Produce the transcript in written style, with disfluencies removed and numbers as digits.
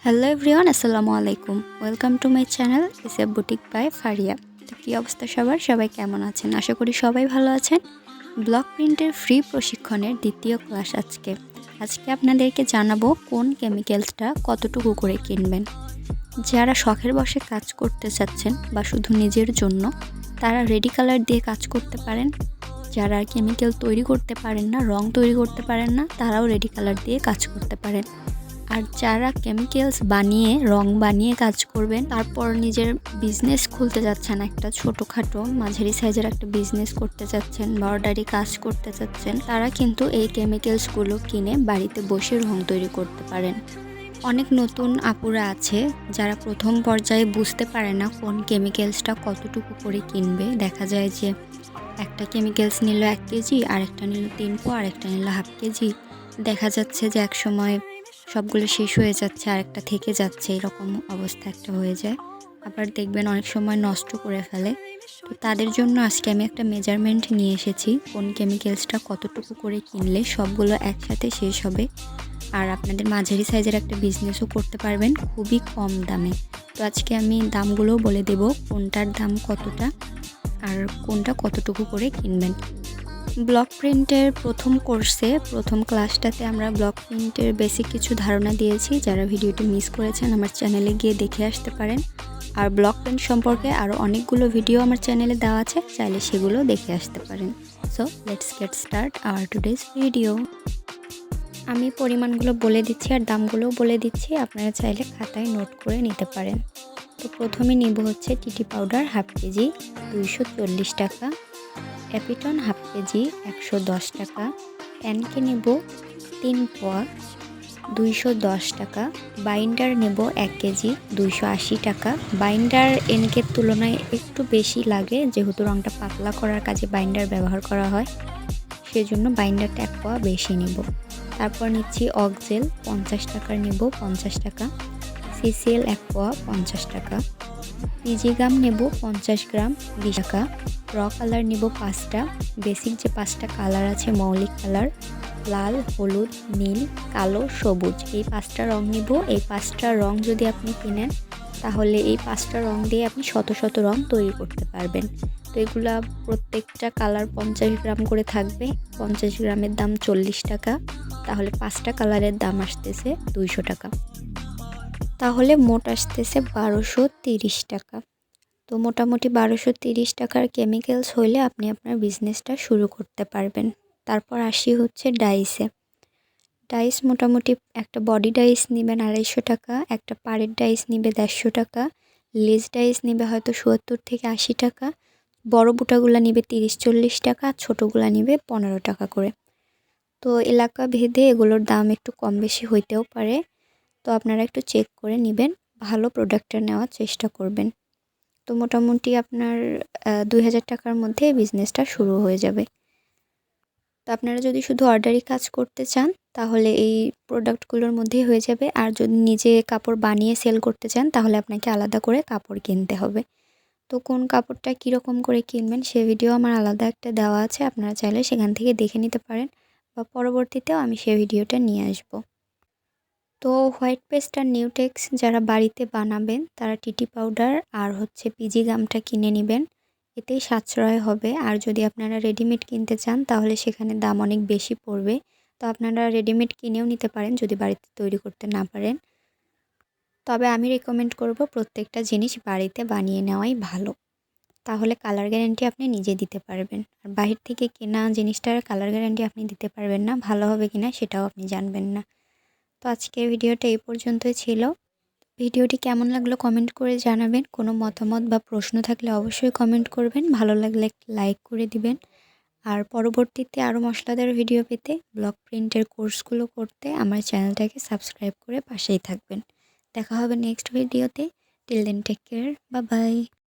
Hello everyone, আসসালামু আলাইকুম। Welcome to my channel is a boutique by Faria. তো কী অবস্থা সবাই কেমন আছেন? আশা করি সবাই ভালো আছেন। ব্লক প্রিন্টের ফ্রি প্রশিক্ষণের দ্বিতীয় ক্লাস আজকে আপনাদেরকে জানাবো কোন কেমিক্যালসটা কতটুকু করে কিনবেন। যারা শখের বশে কাজ করতে চাচ্ছেন বা শুধু নিজের জন্য, তারা রেডি কালার দিয়ে কাজ করতে পারেন। যারা কেমিক্যাল তৈরি করতে পারেন না, রং তৈরি করতে পারেন না, তারাও রেডি কালার দিয়ে কাজ করতে পারেন। আর যারা কেমিক্যালস বানিয়ে রং বানিয়ে কাজ করবেন, তারপর নিজের বিজনেস খুলতে যাচ্ছেন, একটা ছোটোখাটো মাঝারি সাইজের একটা বিজনেস করতে চাচ্ছেন, এমব্রয়ডারি কাজ করতে চাচ্ছেন, তারা কিন্তু এই কেমিক্যালসগুলো কিনে বাড়িতে বসে রং তৈরি করতে পারেন। অনেক নতুন আপুরা আছে যারা প্রথম পর্যায়ে বুঝতে পারে না কোন কেমিক্যালসটা কতটুকু করে কিনবে। দেখা যায় যে একটা কেমিক্যালস নিল 1 কেজি, আরেকটা নিল 3 পো, আরেকটা নিল হাফ কেজি। দেখা যাচ্ছে যে এক সময় সবগুলো শেষ হয়ে যাচ্ছে, আরেকটা থেকে যাচ্ছে, এরকম অবস্থা একটা হয়ে যায়। আবার দেখবেন অনেক সময় নষ্ট করে ফেলে। তো তাদের জন্য আজকে আমি একটা মেজারমেন্ট নিয়ে এসেছি, কোন কেমিক্যালসটা কতটুকু করে কিনলে সবগুলো একসাথে শেষ হবে আর আপনাদের মাঝারি সাইজের একটা বিজনেসও করতে পারবেন খুবই কম দামে। তো আজকে আমি দামগুলোও বলে দেব, কোনটার দাম কতটা আর কোনটা কতটুকু করে কিনবেন। ব্লক প্রিন্টের প্রথম কোর্সে প্রথম ক্লাসটাতে আমরা ব্লক প্রিন্টের বেসিক কিছু ধারণা দিয়েছি। যারা ভিডিওটি মিস করেছেন আমার চ্যানেলে গিয়ে দেখে আসতে পারেন। আর ব্লক প্রিন্ট সম্পর্কে আরও অনেকগুলো ভিডিও আমার চ্যানেলে দেওয়া আছে, চাইলে সেগুলো দেখে আসতে পারেন। So let's get start our today's video. আমি পরিমাণগুলো বলে দিচ্ছি আর দামগুলোও বলে দিচ্ছি, আপনারা চাইলে খাতায় নোট করে নিতে পারেন। তো প্রথমে নিব হচ্ছে টিটি পাউডার হাফ কেজি 240 টাকা, অ্যাপিটন হাফ কেজি 110 টাকা, প্যানকে নেব 3 পোয়া 210 টাকা, বাইন্ডার নেব 1 কেজি 280 টাকা। বাইন্ডার এনকের তুলনায় একটু বেশি লাগে, যেহেতু রঙটা পাতলা করার কাজে বাইন্ডার ব্যবহার করা হয়, সেজন্য বাইন্ডারটা 1 পোয়া বেশি নেব। তারপর নিচ্ছি অক্সেল 50 টাকার নেব 50 টাকা, সিসিএল 1 পোয়া 50 টাকা, পিজি গাম নেব 50 গ্রাম 20 টাকা, র কালার নেব 5টা। বেসিক যে 5টা কালার আছে মৌলিক কালার, লাল, হলুদ, নীল, কালো, সবুজ, এই 5টা রং নেব। এই 5টা রং যদি আপনি কিনেন তাহলে এই 5টা রং দিয়ে আপনি শত শত রং তৈরি করতে পারবেন। তো এগুলা প্রত্যেকটা কালার 50 গ্রাম করে থাকবে। 50 গ্রামের দাম 40 টাকা, তাহলে 5টা কালারের দাম আসতেছে 200 টাকা, তাহলে মোট আসতেছে 1230 টাকা। তো মোটামুটি 1230 টাকার কেমিক্যালস হইলে আপনি আপনার বিজনেসটা শুরু করতে পারবেন। তারপর আসি হচ্ছে ডাইসে। ডাইস মোটামুটি একটা বডি ডাইস নেবেন 250 টাকা, একটা পাড়ের ডাইস নেবে 150 টাকা, লেস ডাইস নেবে হয়তো 70 থেকে 80 টাকা, বড় বুটাগুলো নেবে 30-40 টাকা, ছোটোগুলো নেবে 15 টাকা করে। তো এলাকা ভেদে এগুলোর দাম একটু কম বেশি হইতেও পারে, তো আপনারা একটু চেক করে নেবেন, ভালো প্রোডাক্টটা নেওয়ার চেষ্টা করবেন। তো মোটামুটি আপনার 2000 টাকার মধ্যে বিজনেসটা শুরু হয়ে যাবে। তো আপনারা যদি শুধু অর্ডারি কাজ করতে চান তাহলে এই প্রোডাক্টগুলোর মধ্যেই হয়ে যাবে। আর যদি নিজে কাপড় বানিয়ে সেল করতে চান তাহলে আপনাকে আলাদা করে কাপড় কিনতে হবে। তো কোন কাপড়টা কীরকম করে কিনবেন সে ভিডিও আমার আলাদা একটা দেওয়া আছে, আপনারা চাইলে সেখান থেকে দেখে নিতে পারেন, বা পরবর্তীতেও আমি সেই ভিডিওটা নিয়ে আসব। তো হোয়াইট পেস্ট আর নিউটেক্স যারা বাড়িতে বানাবেন তারা টিটি পাউডার আর হচ্ছে পিজি গামটা কিনে নেবেন, এতেই সাশ্রয় হবে। আর যদি আপনারা রেডিমেড কিনতে চান তাহলে সেখানে দাম অনেক বেশি পড়বে। তো আপনারা রেডিমেড কিনেও নিতে পারেন যদি বাড়িতে তৈরি করতে না পারেন। তবে আমি রেকমেন্ড করব প্রত্যেকটা জিনিস বাড়িতে বানিয়ে নেওয়াই ভালো, তাহলে কালার গ্যারান্টি আপনি নিজে দিতে পারবেন। আর বাহির থেকে কেনা জিনিসটার কালার গ্যারান্টি আপনি দিতে পারবেন না, ভালো হবে কিনা সেটাও আপনি জানবেন না। তো আজকের ভিডিওটা এই পর্যন্তই ছিল। ভিডিওটি কেমন লাগলো কমেন্ট করে জানাবেন। কোনো মতামত বা প্রশ্ন থাকলে অবশ্যই কমেন্ট করবেন, ভালো লাগলে একটা লাইক করে দিবেন। আর পরবর্তীতে আরও মশলাদার ভিডিও পেতে, ব্লক প্রিন্টের কোর্সগুলো করতে আমার চ্যানেলটাকে সাবস্ক্রাইব করে পাশেই থাকবেন। দেখা হবে নেক্সট ভিডিওতে। Till then take care, bye by.